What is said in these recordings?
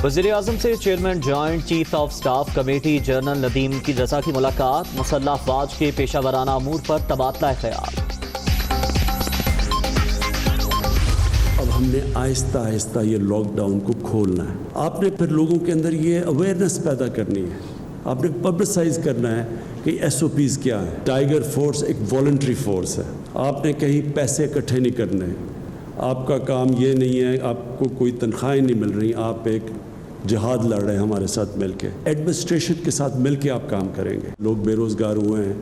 وزیر اعظم سے chairman joint chief of staff committee general Nadeem کی رضا کی ملاقات، مسلح افواج کے پیشہ ورانہ امور پر تبادلہ خیال۔ اب ہم نے آہستہ آہستہ یہ لاک ڈاؤن کو کھولنا ہے۔ آپ نے پھر لوگوں کے اندر یہ اویئرنیس پیدا کرنی ہے، آپ نے پبلسائز کرنا ہے کہ ایس او پیز کیا ہے۔ ٹائیگر فورس ایک والنٹری فورس ہے، آپ نے کہیں پیسے اکٹھے نہیں کرنے، آپ کا کام یہ نہیں ہے، آپ کو کوئی تنخواہیں نہیں مل رہی، آپ ایک جہاد لڑ رہے ہیں ہمارے ساتھ مل کے، ایڈمنسٹریشن کے ساتھ مل کے آپ کام کریں گے۔ لوگ بے روزگار ہوئے ہیں،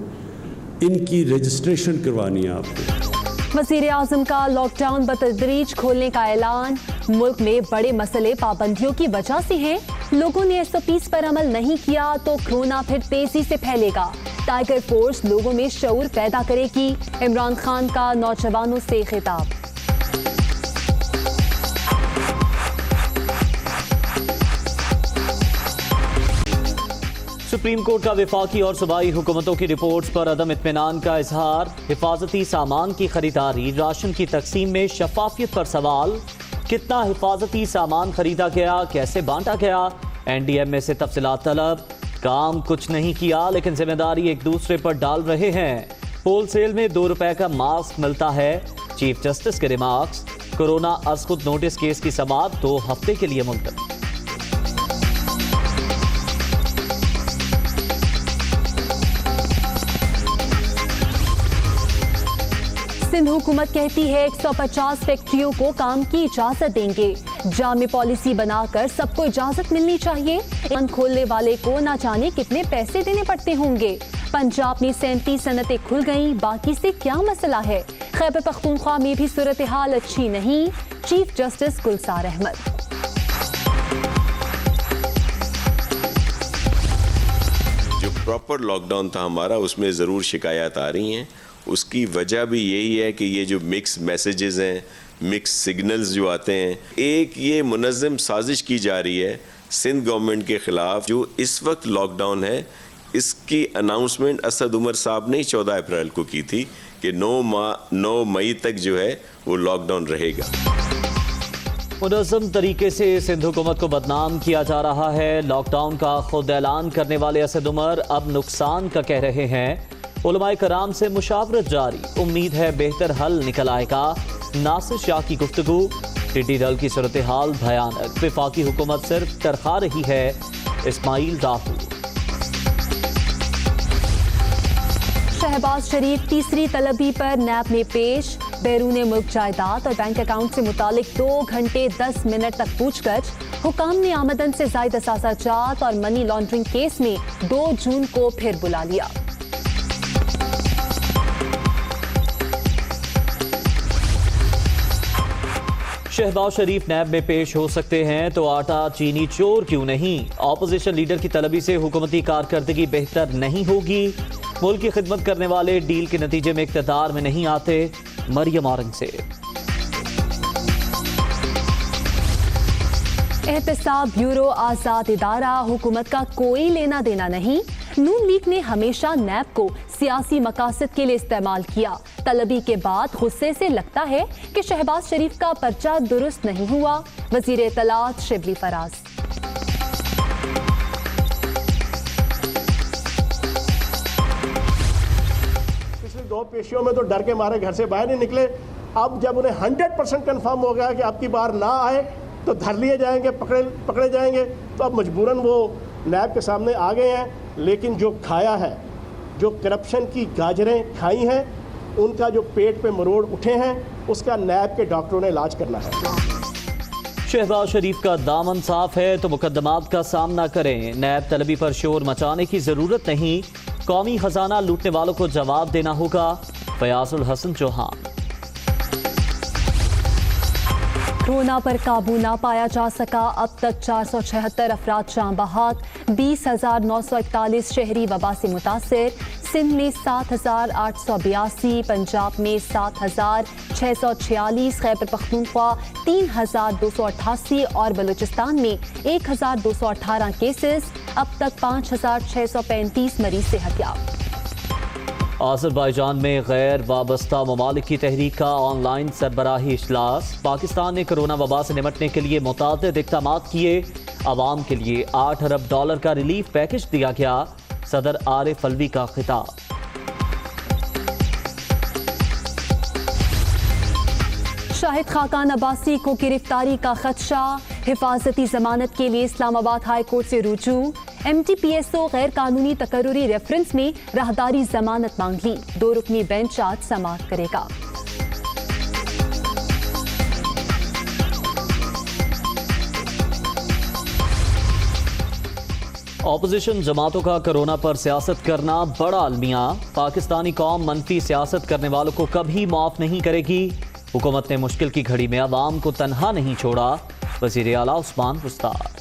ان کی رجسٹریشن کروانی ہے آپ کو۔ وزیر اعظم کا لاک ڈاؤن بتدریج کھولنے کا اعلان، ملک میں بڑے مسئلے پابندیوں کی وجہ سے ہیں، لوگوں نے ایس او پیز پر عمل نہیں کیا تو کورونا پھر تیزی سے پھیلے گا، ٹائیگر فورس لوگوں میں شعور پیدا کرے گی، عمران خان کا نوجوانوں سے خطاب۔ سپریم کورٹ کا وفاقی اور صوبائی حکومتوں کی رپورٹس پر عدم اطمینان کا اظہار، حفاظتی سامان کی خریداری، راشن کی تقسیم میں شفافیت پر سوال، کتنا حفاظتی سامان خریدا گیا، کیسے بانٹا گیا، این ڈی ایم اے سے تفصیلات طلب، کام کچھ نہیں کیا لیکن ذمہ داری ایک دوسرے پر ڈال رہے ہیں، ہول سیل میں 2 روپے کا ماسک ملتا ہے، چیف جسٹس کے ریمارکس، کورونا از خود نوٹس کیس کی سماعت 2 ہفتے کے لیے ملتوی۔ سندھ حکومت کہتی ہے 150 فیکٹریوں کو کام کی اجازت دیں گے، جامع پالیسی بنا کر سب کو اجازت ملنی چاہیے، کھولنے والے کو نہ جانے کتنے پیسے دینے پڑتے ہوں گے، پنجاب میں 37 صنعتیں کھل گئیں، باقی سے کیا مسئلہ ہے، خیبر پختونخوا میں بھی صورتحال اچھی نہیں، چیف جسٹس گلزار احمد۔ جو پراپر لاک ڈاؤن تھا ہمارا، اس میں ضرور شکایات آ رہی ہیں، اس کی وجہ بھی یہی ہے کہ یہ جو مکس میسیجز ہیں، مکس سگنلز جو آتے ہیں، ایک یہ منظم سازش کی جا رہی ہے سندھ گورنمنٹ کے خلاف۔ جو اس وقت لاک ڈاؤن ہے، اس کی اناؤنسمنٹ اسد عمر صاحب نے 14 اپریل کو کی تھی کہ 9 مئی تک جو ہے وہ لاک ڈاؤن رہے گا۔ منظم طریقے سے سندھ حکومت کو بدنام کیا جا رہا ہے، لاک ڈاؤن کا خود اعلان کرنے والے اسد عمر اب نقصان کا کہہ رہے ہیں، علماء کرام سے مشاورت جاری، امید ہے بہتر حل نکل آئے گا، ناصر شاہ کی گفتگو، ٹڈی دل کی صورتحال بھیانک، وفاقی حکومت صرف ترخا رہی ہے، اسماعیل راہل۔ شہباز شریف تیسری طلبی پر نیب میں پیش، بیرون ملک جائیداد اور بینک اکاؤنٹ سے متعلق 2 گھنٹے 10 منٹ تک پوچھ گچھ، حکام نے آمدن سے زائد اثاثہ جات اور منی لانڈرنگ کیس میں 2 جون کو پھر بلا لیا۔ شہباز شریف نیب میں پیش ہو سکتے ہیں تو آٹا چینی چور کیوں نہیں، اپوزیشن لیڈر کی طلبی سے حکومتی کارکردگی بہتر نہیں ہوگی، ملک کی خدمت کرنے والے ڈیل کے نتیجے میں اقتدار میں نہیں آتے، مریم اورنگ سے۔ احتساب بیورو آزاد ادارہ، حکومت کا کوئی لینا دینا نہیں، نون لیگ نے ہمیشہ نیب کو سیاسی مقاصد کے لیے استعمال کیا، طلبی کے بعد غصے سے لگتا ہے کہ شہباز شریف کا پرچہ درست نہیں ہوا، وزیر اطلاعات شبلی فراز۔ پچھلی 2 پیشیوں میں تو ڈر کے مارے گھر سے باہر نہیں نکلے، اب جب انہیں 100% کنفرم ہو گیا کہ اب کی بار نہ آئے تو دھر لیے جائیں گے، پکڑے جائیں گے، تو اب مجبوراً وہ نیب کے سامنے آ گئے ہیں، لیکن جو کھایا ہے، جو کرپشن کی گاجریں کھائی ہیں، ان کا جو پیٹ پہ مروڑ اٹھے ہیں، اس کا نیب کے ڈاکٹروں نے علاج کرنا ہے۔ شہباز شریف کا دامن صاف ہے تو مقدمات کا سامنا کریں، نیب طلبی پر شور مچانے کی ضرورت نہیں، قومی خزانہ لوٹنے والوں کو جواب دینا ہوگا، فیاض الحسن چوہان۔ کورونا پر قابو نہ پایا جا سکا، اب تک 476 افراد جاں بحق، 20,941 شہری وبا سے متاثر، سندھ میں 7,882، پنجاب میں 7,646، خیبر پختونخوا 3,288 اور بلوچستان میں 1,218 کیسز، اب تک 5,635 مریض صحتیاب۔ آذربائیجان میں غیر وابستہ ممالک کی تحریک کا آن لائن سربراہی اجلاس، پاکستان نے کورونا وبا سے نمٹنے کے لیے متعدد اقدامات کیے، عوام کے لیے $8 ارب کا ریلیف پیکج دیا گیا، صدر عارف الوی کا خطاب۔ شاہد خاقان عباسی کو گرفتاری کا خدشہ، حفاظتی ضمانت کے لیے اسلام آباد ہائی کورٹ سے رجوع۔ M T P S O غیر قانونی تقرری ریفرنس میں راہداری ضمانت مانگ لی، 2 رکنی بینچ آج سماعت کرے گا۔ اپوزیشن جماعتوں کا کرونا پر سیاست کرنا بڑا المیہ، پاکستانی قوم منفی سیاست کرنے والوں کو کبھی معاف نہیں کرے گی۔ حکومت نے مشکل کی گھڑی میں عوام کو تنہا نہیں چھوڑا، وزیر اعلیٰ عثمان رستار۔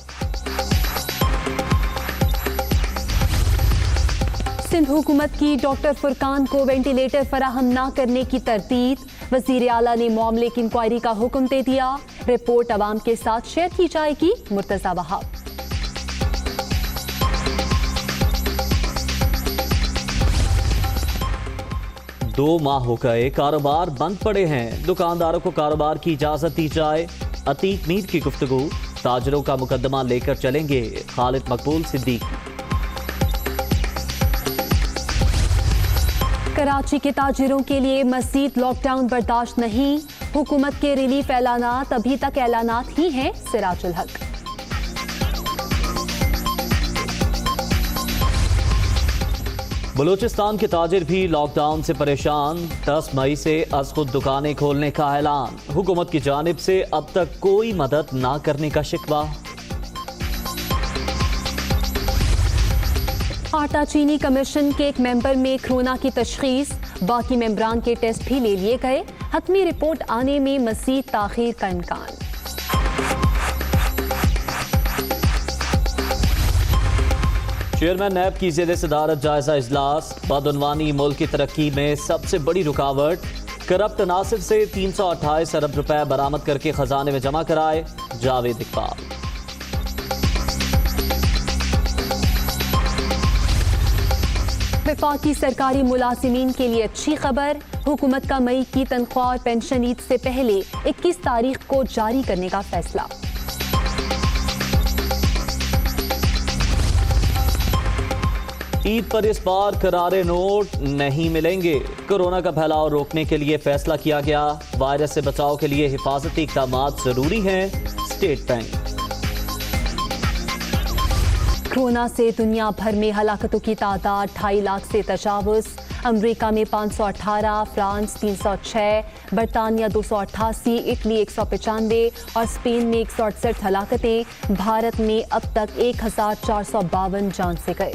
سندھ حکومت کی ڈاکٹر فرقان کو وینٹیلیٹر فراہم نہ کرنے کی تردید، وزیر اعلیٰ نے معاملے کی انکوائری کا حکم دے دیا، رپورٹ عوام کے ساتھ شیئر کی جائے گی، مرتضی وہاب۔ دو ماہ ہو گئے، کاروبار بند پڑے ہیں، دکانداروں کو کاروبار کی اجازت دی جائے، عتیق میر کی گفتگو، تاجروں کا مقدمہ لے کر چلیں گے، خالد مقبول صدیقی۔ کراچی کے تاجروں کے لیے مزید لاک ڈاؤن برداشت نہیں، حکومت کے ریلیف اعلانات ابھی تک اعلانات ہی ہیں، سراج الحق۔ بلوچستان کے تاجر بھی لاک ڈاؤن سے پریشان، 10 مئی سے از خود دکانیں کھولنے کا اعلان، حکومت کی جانب سے اب تک کوئی مدد نہ کرنے کا شکوہ۔ آٹا چینی کمیشن کے ایک ممبر میں کرونا کی تشخیص، باقی ممبران کے ٹیسٹ بھی لے لیے گئے، حتمی رپورٹ آنے میں مزید تاخیر کا امکان۔ چیئرمین نیب کی زیر صدارت جائزہ اجلاس، بدعنوانی ملک کی ترقی میں سب سے بڑی رکاوٹ، کرپٹ عناصر سے 328 ارب روپے برآمد کر کے خزانے میں جمع کرائے، جاوید اقبال۔ وفاقی سرکاری ملازمین کے لیے اچھی خبر، حکومت کا مئی کی تنخواہ اور پینشن عید سے پہلے 21 تاریخ کو جاری کرنے کا فیصلہ۔ عید پر اس بار کرارے نوٹ نہیں ملیں گے، کورونا کا پھیلاؤ روکنے کے لیے فیصلہ کیا گیا، وائرس سے بچاؤ کے لیے حفاظتی اقدامات ضروری ہیں، اسٹیٹ بینک۔ کورونا سے دنیا بھر میں ہلاکتوں کی تعداد 2.5 لاکھ سے تجاوز، امریکہ میں 518، فرانس 306، برطانیہ 288، اٹلی 195 اور اسپین میں 168 ہلاکتیں، بھارت میں اب تک 1452 جان سے گئے۔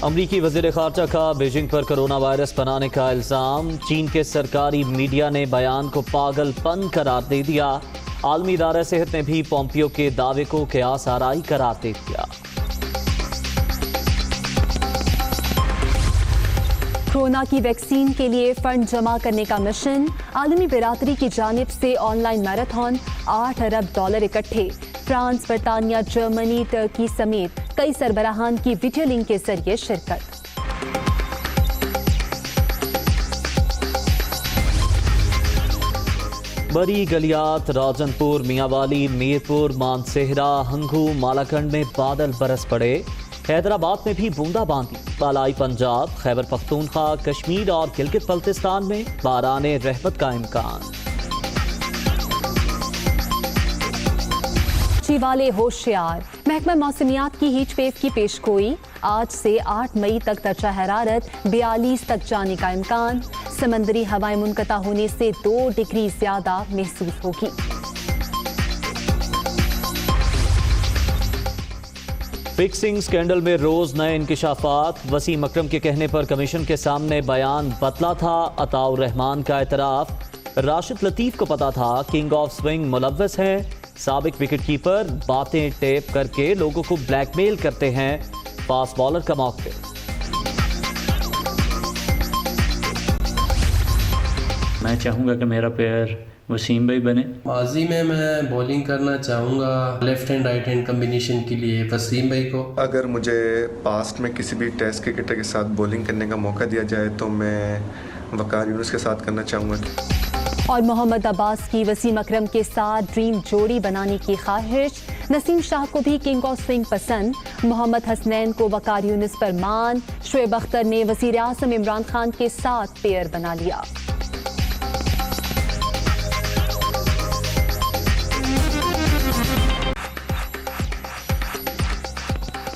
امریکی وزیر خارجہ کا بیجنگ پر کرونا وائرس بنانے کا الزام، چین کے سرکاری میڈیا نے بیان کو پاگل پن قرار دے دیا، عالمی ادارہ صحت نے بھی پومپیو کے دعوے کو قیاس آرائی قرار دے دیا۔ کورونا کی ویکسین کے لیے فنڈ جمع کرنے کا مشن، عالمی برادری کی جانب سے آن لائن میراتھن، $8 ارب اکٹھے، فرانس، برطانیہ، جرمنی، ترکی سمیت کئی سربراہان کی ویڈیو لنک کے ذریعے شرکت۔ بڑی گلیات، راجن پور، میاں والی، میرپور، مانسہرہ، ہنگو، مالاکنڈ میں بادل برس پڑے، حیدرآباد میں بھی بوندا باندی، بالائی پنجاب، خیبر پختونخوا، کشمیر اور گلگت بلتستان میں باران رحمت کا امکان۔ والے ہوشیار، محکمہ موسمیات کی ہیٹ ویو کی پیشگوئی، آج سے 8 مئی تک درجہ حرارت 42 تک جانے کا امکان، سمندری ہوائیں منقطع ہونے سے 2 ڈگری زیادہ محسوس ہوگی۔ فکسنگ سکینڈل میں روز نئے انکشافات، وسیم اکرم کے کہنے پر کمیشن کے سامنے بیان بدلا تھا، عطاء الرحمان کا اعتراف، راشد لطیف کو پتا تھا کنگ آف سوئنگ ملوث ہیں، سابق وکٹ کیپر باتیں ٹیپ کر کے لوگوں کو بلیک میل کرتے ہیں، فاسٹ بالر کا موقف۔ میں چاہوں گا کہ میرا پیئر وسیم بھائی بنے۔ ماضی میں بولنگ کرنا چاہوں گا left hand right hand combination کے لیے وسیم بھائی کو۔ اگر مجھے پاسٹ میں کسی بھی ٹیسٹ کرکٹر کے ساتھ بولنگ کرنے کا موقع دیا جائے تو میں وقار یونس کے ساتھ کرنا چاہوں گا۔ اور محمد عباس کی وسیم اکرم کے ساتھ ڈریم جوڑی بنانے کی خواہش، نسیم شاہ کو بھی کنگ آف سوئنگ پسند، محمد حسنین کو وقار یونس پر مان، شعیب اختر نے وزیر اعظم عمران خان کے ساتھ پیئر بنا لیا۔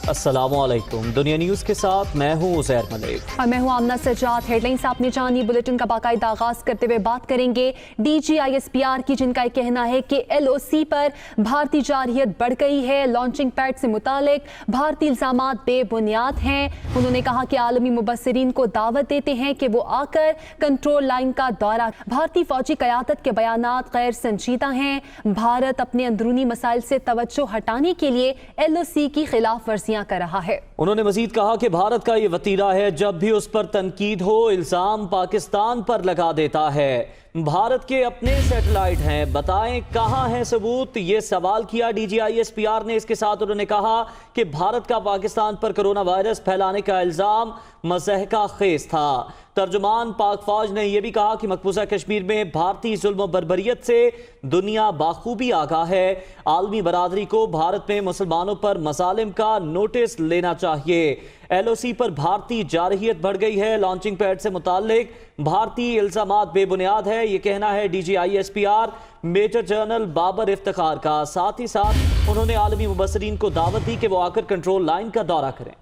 السلام علیکم، دنیا نیوز کے ساتھ میں ہوں عزیر ملک اور میں ہوں آمنہ سجاد۔ ہیڈ لائنز آپ نے جانی، بلیٹن کا باقاعدہ آغاز کرتے ہوئے بات کریں گے D G I S P R کی، جن کا یہ کہنا ہے کہ ایل او سی پر بھارتی جارحیت بڑھ گئی ہے، لانچنگ پیڈ سے متعلق بھارتی الزامات بے بنیاد ہیں۔ انہوں نے کہا کہ عالمی مبصرین کو دعوت دیتے ہیں کہ وہ آ کر کنٹرول لائن کا دورہ۔ بھارتی فوجی قیادت کے بیانات غیر سنجیدہ ہیں، بھارت اپنے اندرونی مسائل سے توجہ ہٹانے کے لیے ایل او سی کی خلاف ورزیاں کر رہا ہے۔ انہوں نے مزید کہا کہ بھارت کا یہ وتیرہ ہے، جب بھی اس پر تنقید ہو الزام پاکستان پر لگا دیتا ہے۔ بھارت کے اپنے سیٹلائٹ ہیں، بتائیں کہاں ہے ثبوت؟ یہ سوال کیا D G I S P R نے۔ اس کے ساتھ انہوں نے کہا کہ بھارت کا پاکستان پر کرونا وائرس پھیلانے کا الزام مضحکہ خیز تھا۔ ترجمان پاک فوج نے یہ بھی کہا کہ مقبوضہ کشمیر میں بھارتی ظلم و بربریت سے دنیا بخوبی آگاہ ہے، عالمی برادری کو بھارت میں مسلمانوں پر مظالم کا نوٹس لینا چاہیے۔ ایل او سی پر بھارتی جارحیت بڑھ گئی ہے، لانچنگ پیڈ سے متعلق بھارتی الزامات بے بنیاد ہے، یہ کہنا ہے D G I S P R major general Babar Iftikhar کا۔ ساتھ ہی ساتھ انہوں نے عالمی مبصرین کو دعوت دی کہ وہ آ کر کنٹرول لائن کا دورہ کریں۔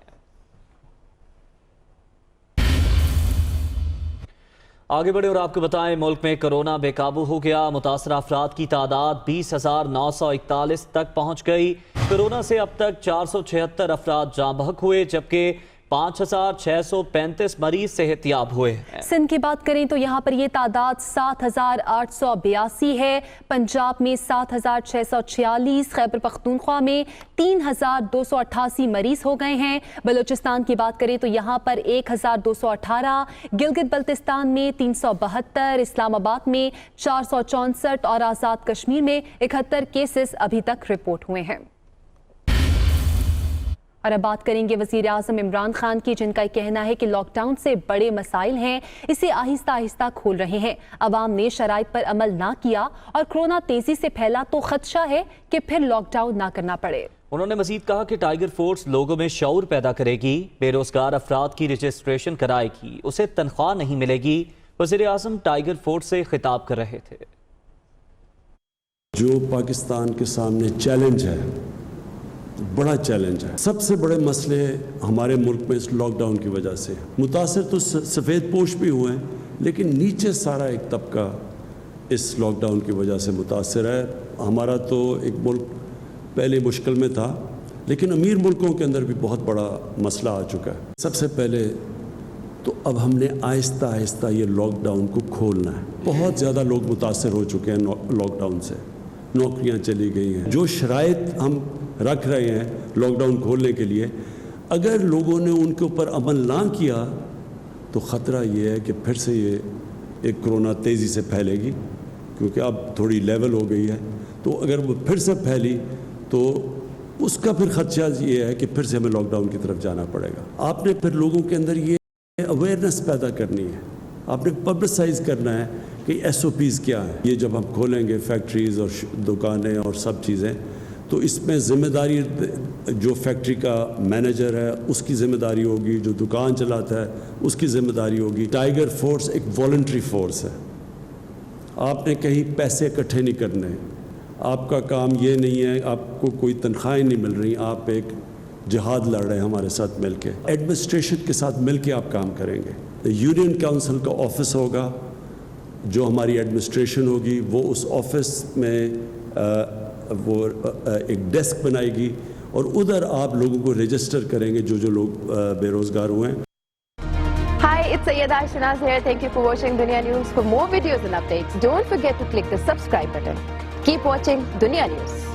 آگے بڑھیں اور آپ کو بتائیں، ملک میں کرونا بے قابو ہو گیا، متاثرہ افراد کی تعداد 20,941 تک پہنچ گئی۔ کرونا سے اب تک 476 افراد جاں بحق ہوئے، جبکہ 5,635 مریض صحت یاب ہوئے ہیں۔ سندھ کی بات کریں تو یہاں پر یہ تعداد 7,882 ہے، پنجاب میں 7,646، خیبر پختونخوا میں 3,288 مریض ہو گئے ہیں۔ بلوچستان کی بات کریں تو یہاں پر 1,218، گلگت بلتستان میں 372، اسلام آباد میں 464 اور آزاد کشمیر میں 71 کیسز ابھی تک رپورٹ ہوئے ہیں۔ اور اب بات کریں گے وزیر اعظم عمران خان کی، جن کا کہنا ہے کہ لاک ڈاؤن سے بڑے مسائل ہیں، اسے آہستہ آہستہ کھول رہے ہیں۔ عوام نے شرائط پر عمل نہ کیا اور کورونا تیزی سے پھیلا تو خدشہ ہے کہ پھر لاک ڈاؤن نہ کرنا پڑے۔ انہوں نے مزید کہا کہ ٹائیگر فورس لوگوں میں شعور پیدا کرے گی، بے روزگار افراد کی رجسٹریشن کرائے گی، اسے تنخواہ نہیں ملے گی۔ وزیر اعظم ٹائیگر فورس سے خطاب کر رہے تھے۔ جو پاکستان کے سامنے چیلنج ہے، بڑا چیلنج ہے، سب سے بڑے مسئلے ہمارے ملک میں اس لاک ڈاؤن کی وجہ سے متاثر تو سفید پوش بھی ہوئے ہیں، لیکن نیچے سارا ایک طبقہ اس لاک ڈاؤن کی وجہ سے متاثر ہے۔ ہمارا تو ایک ملک پہلے مشکل میں تھا، لیکن امیر ملکوں کے اندر بھی بہت بڑا مسئلہ آ چکا ہے۔ سب سے پہلے تو اب ہم نے آہستہ آہستہ یہ لاک ڈاؤن کو کھولنا ہے۔ بہت زیادہ لوگ متاثر ہو چکے ہیں لاک ڈاؤن سے، نوکریاں چلی گئی ہیں۔ جو شرائط ہم رکھ رہے ہیں لاک ڈاؤن کھولنے کے لیے، اگر لوگوں نے ان کے اوپر عمل نہ کیا تو خطرہ یہ ہے کہ پھر سے یہ ایک کرونا تیزی سے پھیلے گی، کیونکہ اب تھوڑی لیول ہو گئی ہے، تو اگر وہ پھر سے پھیلی تو اس کا پھر خدشہ یہ ہے کہ پھر سے ہمیں لاک ڈاؤن کی طرف جانا پڑے گا۔ آپ نے پھر لوگوں کے اندر یہ اویئرنیس پیدا کرنی ہے، آپ نے پبلسائز کرنا ہے کہ ایس او پیز کیا ہیں۔ یہ جب ہم کھولیں گے فیکٹریز اور دکانیں اور سب چیزیں، تو اس میں ذمہ داری جو فیکٹری کا مینیجر ہے اس کی ذمہ داری ہوگی، جو دکان چلاتا ہے اس کی ذمہ داری ہوگی۔ ٹائیگر فورس ایک والنٹری فورس ہے، آپ نے کہیں پیسے اکٹھے نہیں کرنے، آپ کا کام یہ نہیں ہے، آپ کو کوئی تنخواہیں نہیں مل رہی، آپ ایک جہاد لڑ رہے ہیں ہمارے ساتھ مل کے۔ ایڈمنسٹریشن کے ساتھ مل کے آپ کام کریں گے۔ یونین کاؤنسل کا آفس ہوگا، جو ہماری ایڈمنسٹریشن ہوگی وہ اس آفس میں وہ ایک ڈیسک بنائے گی اور ادھر آپ لوگوں کو رجسٹر کریں گے جو لوگ بے روزگار ہوئے ہیں۔ Hi, it's Sayyeda Shanaz here. Thank you for watching Dunya News. For more videos and updates, don't forget to click the subscribe button. Keep watching Dunya News.